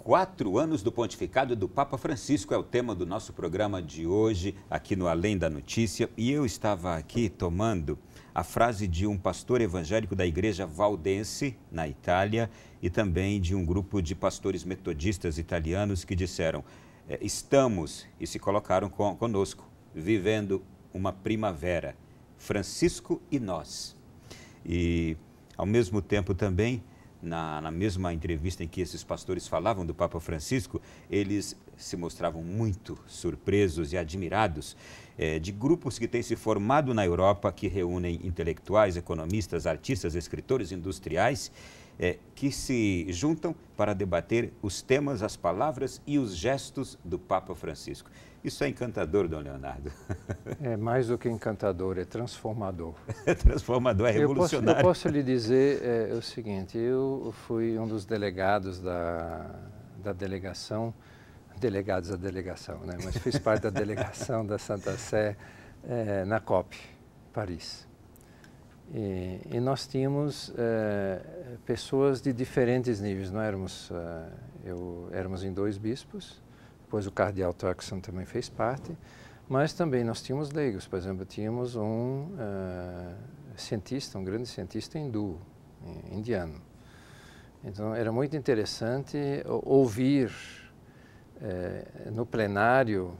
4 anos do pontificado do Papa Francisco é o tema do nosso programa de hoje, aqui no Além da Notícia. E eu estava aqui tomando a frase de um pastor evangélico da Igreja Valdense, na Itália, e também de um grupo de pastores metodistas italianos que disseram: estamos, e se colocaram conosco, vivendo uma primavera, Francisco e nós. E, ao mesmo tempo também, na mesma entrevista em que esses pastores falavam do Papa Francisco, eles se mostravam muito surpresos e admirados de grupos que têm se formado na Europa, que reúnem intelectuais, economistas, artistas, escritores industriais, que se juntam para debater os temas, as palavras e os gestos do Papa Francisco. Isso é encantador, Dom Leonardo. É mais do que encantador, é transformador. É transformador, é revolucionário. Eu posso lhe dizer o seguinte: eu fui um dos delegados da delegação, delegados da delegação, né? Mas fiz parte da delegação da Santa Sé na COP, Paris. E nós tínhamos pessoas de diferentes níveis. Não éramos, éramos em 2 bispos, depois o cardeal Turkson também fez parte, mas também nós tínhamos leigos. Por exemplo, tínhamos um cientista, um grande cientista hindu, indiano. Então era muito interessante ouvir no plenário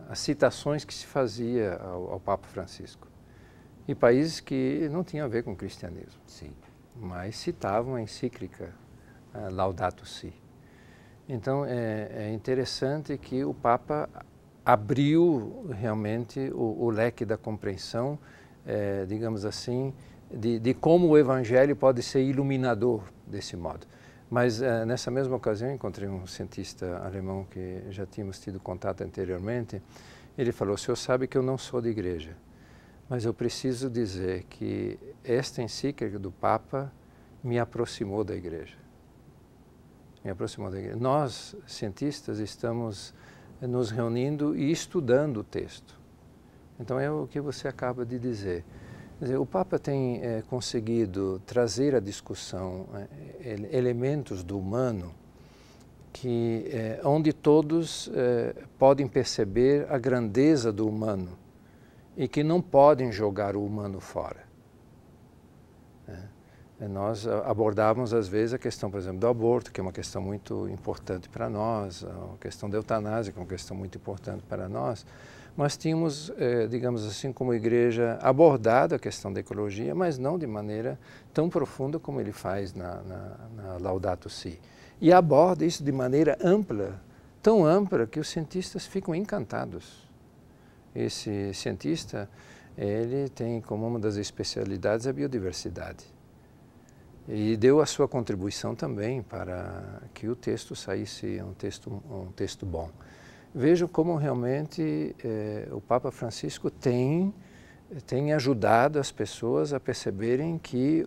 as citações que se fazia ao Papa Francisco. E países que não tinham a ver com o cristianismo, sim, mas citavam a encíclica Laudato Si. Então é interessante que o Papa abriu realmente o leque da compreensão, digamos assim, de como o Evangelho pode ser iluminador desse modo. Mas nessa mesma ocasião encontrei um cientista alemão que já tínhamos tido contato anteriormente. Ele falou: o senhor sabe que eu não sou de igreja, mas eu preciso dizer que esta encíclica do Papa me aproximou da igreja. Me aproximou da igreja. Nós, cientistas, estamos nos reunindo e estudando o texto. Então é o que você acaba de dizer. Quer dizer, o Papa tem conseguido trazer à discussão elementos do humano onde todos podem perceber a grandeza do humano e que não podem jogar o humano fora. Nós abordávamos às vezes a questão, por exemplo, do aborto, que é uma questão muito importante para nós, a questão da eutanásia, que é uma questão muito importante para nós, mas tínhamos, digamos assim, como igreja, abordado a questão da ecologia, mas não de maneira tão profunda como ele faz na Laudato Si. E aborda isso de maneira ampla, tão ampla que os cientistas ficam encantados. Esse cientista, ele tem como uma das especialidades a biodiversidade. E deu a sua contribuição também para que o texto saísse um texto bom. Vejam como realmente o Papa Francisco tem ajudado as pessoas a perceberem que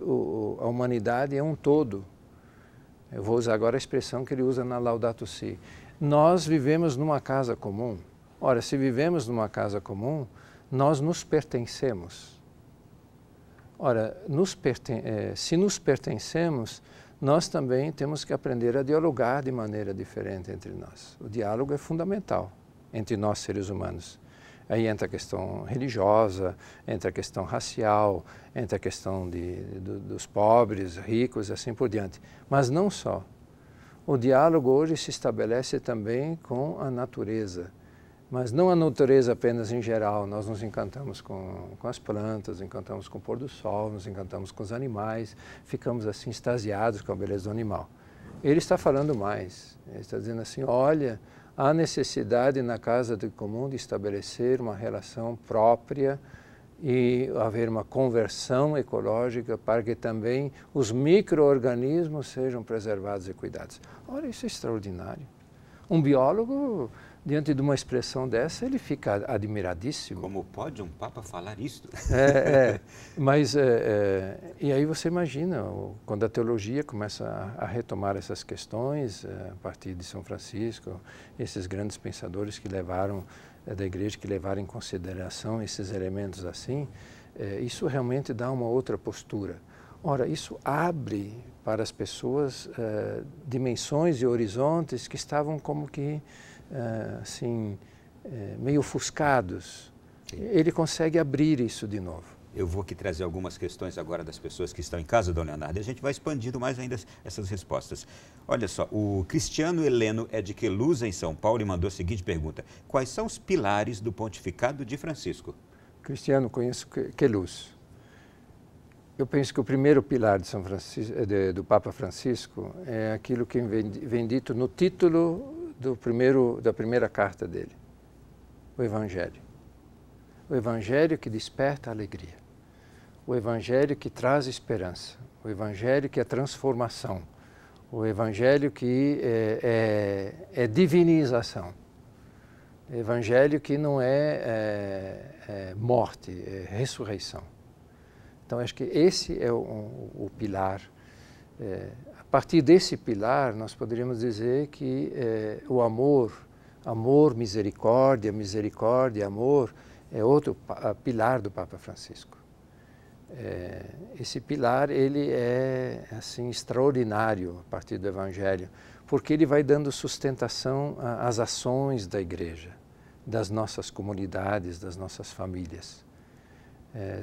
a humanidade é um todo. Eu vou usar agora a expressão que ele usa na Laudato Si. Nós vivemos numa casa comum. Ora, se vivemos numa casa comum, nós nos pertencemos. Ora, se nos pertencemos, nós também temos que aprender a dialogar de maneira diferente entre nós. O diálogo é fundamental entre nós, seres humanos. Aí entra a questão religiosa, entra a questão racial, entra a questão dos pobres, ricos e assim por diante. Mas não só. O diálogo hoje se estabelece também com a natureza. Mas não a natureza apenas em geral. Nós nos encantamos com as plantas, nos encantamos com o pôr do sol, nos encantamos com os animais, ficamos assim extasiados com a beleza do animal. Ele está falando mais, ele está dizendo assim: olha, há necessidade na casa do comum de estabelecer uma relação própria e haver uma conversão ecológica para que também os micro-organismos sejam preservados e cuidados. Olha, isso é extraordinário. Um biólogo, diante de uma expressão dessa, ele fica admiradíssimo. Como pode um Papa falar isso? Mas, e aí você imagina, quando a teologia começa a retomar essas questões, a partir de São Francisco, esses grandes pensadores que levaram, da igreja, que levaram em consideração esses elementos assim, isso realmente dá uma outra postura. Ora, isso abre para as pessoas dimensões e horizontes que estavam como que, assim, meio ofuscados. Sim. Ele consegue abrir isso de novo. Eu vou aqui trazer algumas questões agora das pessoas que estão em casa, Dom Leonardo, e a gente vai expandindo mais ainda essas respostas. Olha só, o Cristiano Heleno é de Queluz, em São Paulo, e mandou a seguinte pergunta: quais são os pilares do pontificado de Francisco? Cristiano, conheço Queluz. Eu penso que o primeiro pilar de São Francisco, do Papa Francisco é aquilo que vem dito no título da primeira carta dele, o Evangelho. O Evangelho que desperta a alegria. O Evangelho que traz esperança. O Evangelho que é transformação. O Evangelho que é divinização. O Evangelho que não é morte, é ressurreição. Então, acho que esse é o pilar. A partir desse pilar, nós poderíamos dizer que o amor, misericórdia, amor, é outro pilar do Papa Francisco. Esse pilar, ele é assim extraordinário a partir do Evangelho, porque ele vai dando sustentação às ações da Igreja, das nossas comunidades, das nossas famílias.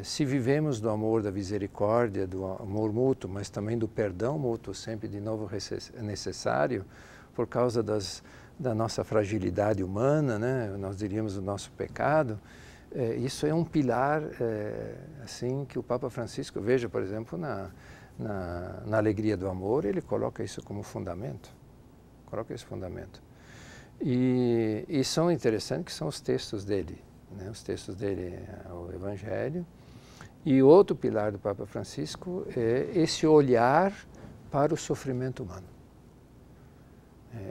Se vivemos do amor, da misericórdia, do amor mútuo, mas também do perdão mútuo, sempre de novo necessário, por causa da nossa fragilidade humana, né? Nós diríamos o nosso pecado, isso é um pilar assim que o Papa Francisco, veja, por exemplo, na alegria do amor, ele coloca isso como fundamento. Coloca esse fundamento. E são interessantes que são os textos dele. Né? Os textos dele é o Evangelho. E outro pilar do Papa Francisco é esse olhar para o sofrimento humano.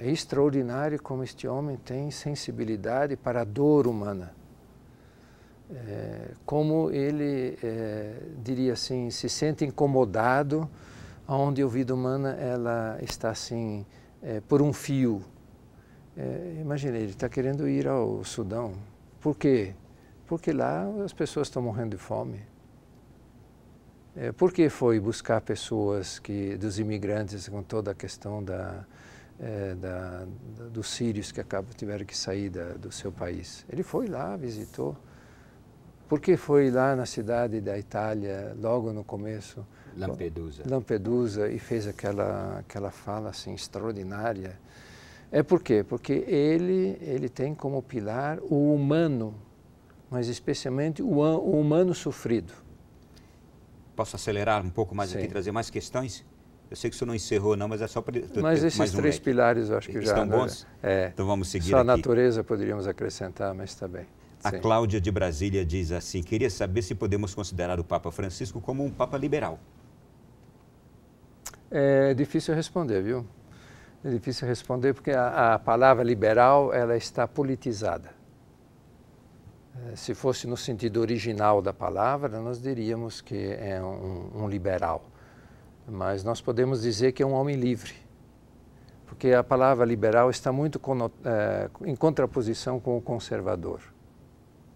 É extraordinário como este homem tem sensibilidade para a dor humana. Como ele, diria assim, se sente incomodado onde a vida humana ela está assim, por um fio. Imagine, ele está querendo ir ao Sudão. Por quê? Porque lá as pessoas estão morrendo de fome. Por que foi buscar pessoas dos imigrantes com toda a questão dos sírios que tiveram que sair do seu país? Ele foi lá, visitou. Por que foi lá na cidade da Itália, logo no começo? Lampedusa, e fez aquela fala assim extraordinária. Por quê? Porque ele tem como pilar o humano, mas especialmente o humano sofrido. Posso acelerar um pouco mais Sim. aqui, trazer mais questões? Eu sei que o senhor não encerrou não, mas é só para... Mas esses três pilares eu acho que estão bons? Então vamos seguir só aqui. Só a natureza poderíamos acrescentar, mas está bem. A Cláudia de Brasília diz assim: queria saber se podemos considerar o Papa Francisco como um Papa liberal. É difícil responder, viu? É difícil responder porque a palavra liberal ela está politizada. Se fosse no sentido original da palavra, nós diríamos que é um liberal. Mas nós podemos dizer que é um homem livre. Porque a palavra liberal está muito em contraposição com o conservador.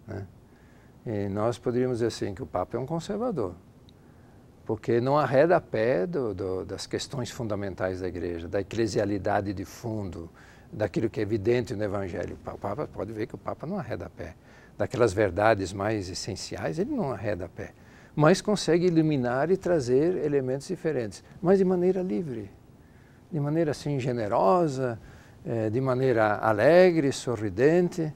Né? E nós poderíamos dizer assim, que o Papa é um conservador. Porque não arreda a pé das questões fundamentais da Igreja, da eclesialidade de fundo, daquilo que é evidente no Evangelho. O Papa pode ver que o Papa não arreda a pé. Daquelas verdades mais essenciais, ele não arreda a pé. Mas consegue iluminar e trazer elementos diferentes, mas de maneira livre, de maneira assim generosa, de maneira alegre, sorridente.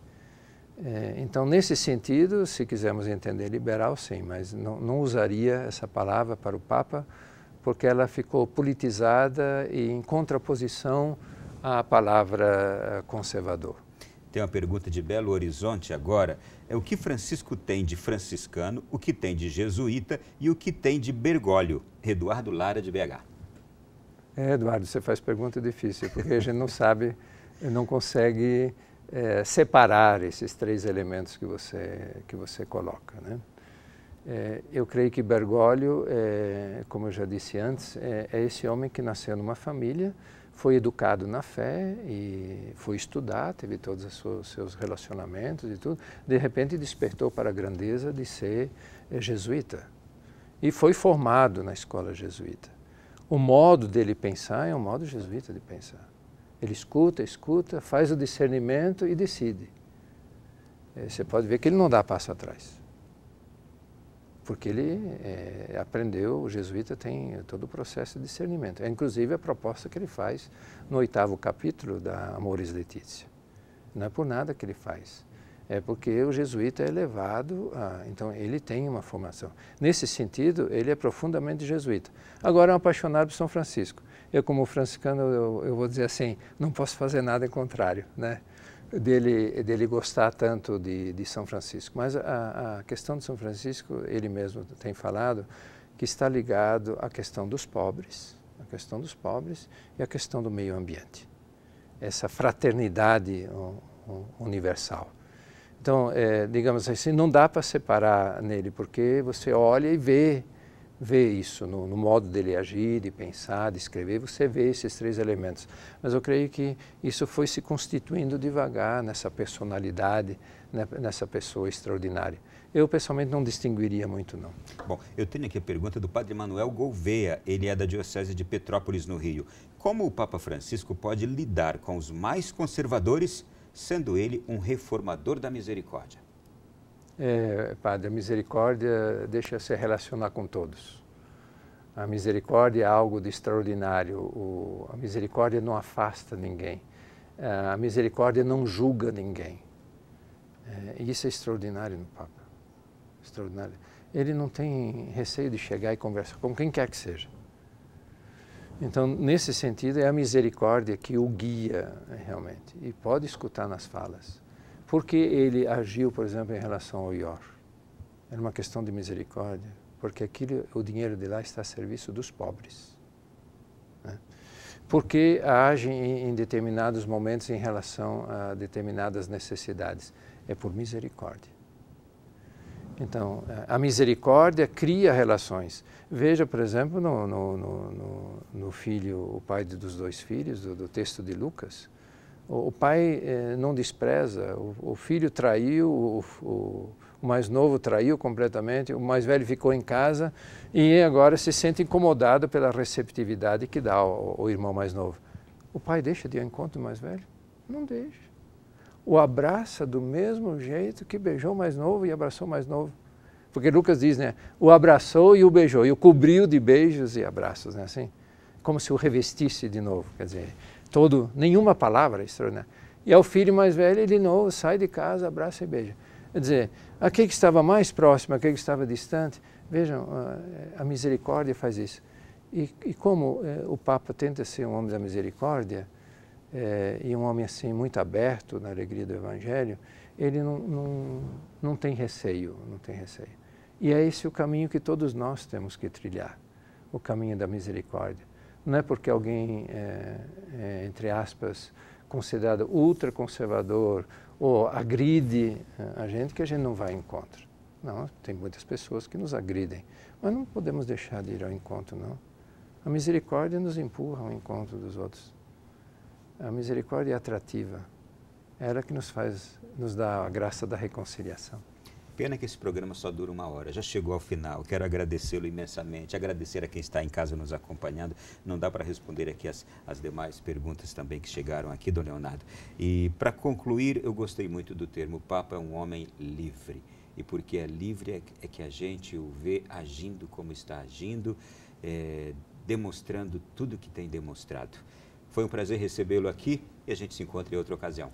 Então, nesse sentido, se quisermos entender liberal, sim, mas não usaria essa palavra para o Papa, porque ela ficou politizada e em contraposição à palavra conservador. Tem uma pergunta de Belo Horizonte agora. O que Francisco tem de franciscano, o que tem de jesuíta e o que tem de Bergoglio? Eduardo Lara, de BH. Eduardo, você faz pergunta difícil, porque a gente não sabe, não consegue separar esses três elementos que você coloca, né? Eu creio que Bergoglio, como eu já disse antes, é esse homem que nasceu numa família, foi educado na fé e foi estudar, teve todos os seus relacionamentos e tudo. De repente despertou para a grandeza de ser jesuíta. e foi formado na escola jesuíta. O modo dele pensar é um modo jesuíta de pensar. Ele escuta, faz o discernimento e decide. Você pode ver que ele não dá passo atrás. Porque ele aprendeu, o jesuíta tem todo o processo de discernimento. É inclusive a proposta que ele faz no 8º capítulo da Amoris Laetitia. Não é por nada que ele faz. É porque o jesuíta é levado a... Então, ele tem uma formação. Nesse sentido, ele é profundamente jesuíta. Agora, é um apaixonado por São Francisco. Eu, como franciscano, eu vou dizer assim, não posso fazer nada em contrário, né? Dele gostar tanto de São Francisco. Mas a questão de São Francisco, ele mesmo tem falado, que está ligado à questão dos pobres, e à questão do meio ambiente. Essa fraternidade universal. Então, digamos assim, não dá para separar nele, porque você olha e vê isso no modo dele agir, de pensar, de escrever, você vê esses 3 elementos. Mas eu creio que isso foi se constituindo devagar nessa personalidade, nessa pessoa extraordinária. Eu, pessoalmente, não distinguiria muito, não. Bom, eu tenho aqui a pergunta do Padre Manuel Gouveia, ele é da Diocese de Petrópolis, no Rio. Como o Papa Francisco pode lidar com os mais conservadores, sendo ele um reformador da misericórdia? Padre, a misericórdia deixa se relacionar com todos. A misericórdia é algo de extraordinário. A misericórdia não afasta ninguém. A misericórdia não julga ninguém. E isso é extraordinário no Papa. Extraordinário. Ele não tem receio de chegar e conversar com quem quer que seja. Então, nesse sentido, é a misericórdia que o guia realmente. E pode escutar nas falas. Porque ele agiu, por exemplo, em relação ao IOR? Era uma questão de misericórdia, porque o dinheiro de lá está a serviço dos pobres. Né? Porque age em determinados momentos em relação a determinadas necessidades? É por misericórdia. Então, a misericórdia cria relações. Veja, por exemplo, no filho, o pai dos 2 filhos, do texto de Lucas. O pai não despreza, o filho traiu, o mais novo traiu completamente, o mais velho ficou em casa e agora se sente incomodado pela receptividade que dá o irmão mais novo. O pai deixa de ir ao encontro do mais velho? Não deixa. O abraça do mesmo jeito que beijou o mais novo e abraçou o mais novo. Porque Lucas diz, né, o abraçou e o beijou, e o cobriu de beijos e abraços, né, assim, como se o revestisse de novo, quer dizer, nenhuma palavra extraordinária. E ao filho mais velho, ele de novo sai de casa, abraça e beija. Quer dizer, aquele que estava mais próximo, aquele que estava distante, vejam, a misericórdia faz isso. E como o Papa tenta ser um homem da misericórdia, e um homem assim muito aberto na alegria do Evangelho, ele não tem receio, não tem receio. E é esse o caminho que todos nós temos que trilhar, o caminho da misericórdia. Não é porque alguém entre aspas, considerado ultraconservador ou agride a gente que a gente não vai ao encontro. Não, tem muitas pessoas que nos agridem, mas não podemos deixar de ir ao encontro, não. A misericórdia nos empurra ao encontro dos outros. A misericórdia é atrativa. É ela que nos dá a graça da reconciliação. Pena que esse programa só dura 1 hora, já chegou ao final. Quero agradecê-lo imensamente, agradecer a quem está em casa nos acompanhando. Não dá para responder aqui as demais perguntas também que chegaram aqui, Dom Leonardo. E para concluir, eu gostei muito do termo, o Papa é um homem livre. E porque é livre é que a gente o vê agindo como está agindo, demonstrando tudo que tem demonstrado. Foi um prazer recebê-lo aqui e a gente se encontra em outra ocasião.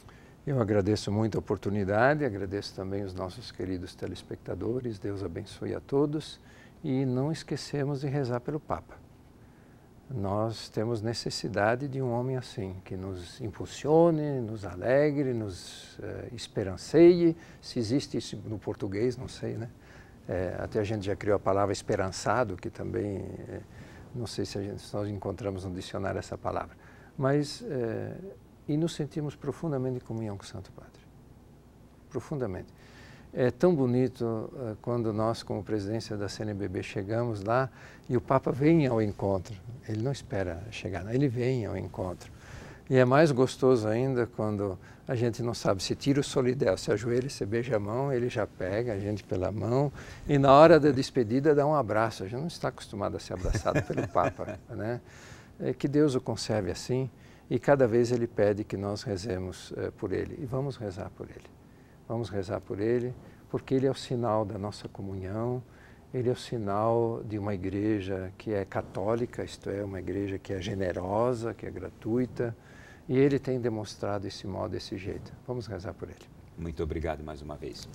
Eu agradeço muito a oportunidade, agradeço também os nossos queridos telespectadores, Deus abençoe a todos e não esquecemos de rezar pelo Papa. Nós temos necessidade de um homem assim, que nos impulsione, nos alegre, nos esperanceie, se existe isso no português, não sei, né? Até a gente já criou a palavra esperançado, que também, não sei se nós encontramos no dicionário essa palavra, mas... E nos sentimos profundamente em comunhão com o Santo Padre. Profundamente. É tão bonito quando nós, como presidência da CNBB, chegamos lá e o Papa vem ao encontro. Ele não espera chegar, ele vem ao encontro. E é mais gostoso ainda quando a gente não sabe se tira o solidel, se ajoelha, se beija a mão, ele já pega a gente pela mão e na hora da despedida dá um abraço. A gente não está acostumado a ser abraçado pelo Papa, né? Que Deus o conserve assim e cada vez ele pede que nós rezemos por ele. E vamos rezar por ele. Vamos rezar por ele porque ele é o sinal da nossa comunhão, ele é o sinal de uma igreja que é católica, isto é, uma igreja que é generosa, que é gratuita, e ele tem demonstrado esse modo, esse jeito. Vamos rezar por ele. Muito obrigado mais uma vez.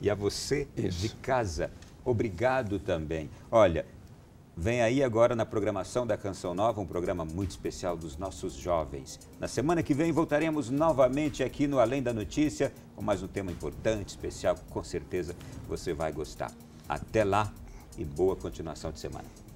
E a você de casa, obrigado também. Olha, vem aí agora na programação da Canção Nova, um programa muito especial dos nossos jovens. Na semana que vem voltaremos novamente aqui no Além da Notícia, com mais um tema importante, especial, com certeza você vai gostar. Até lá e boa continuação de semana.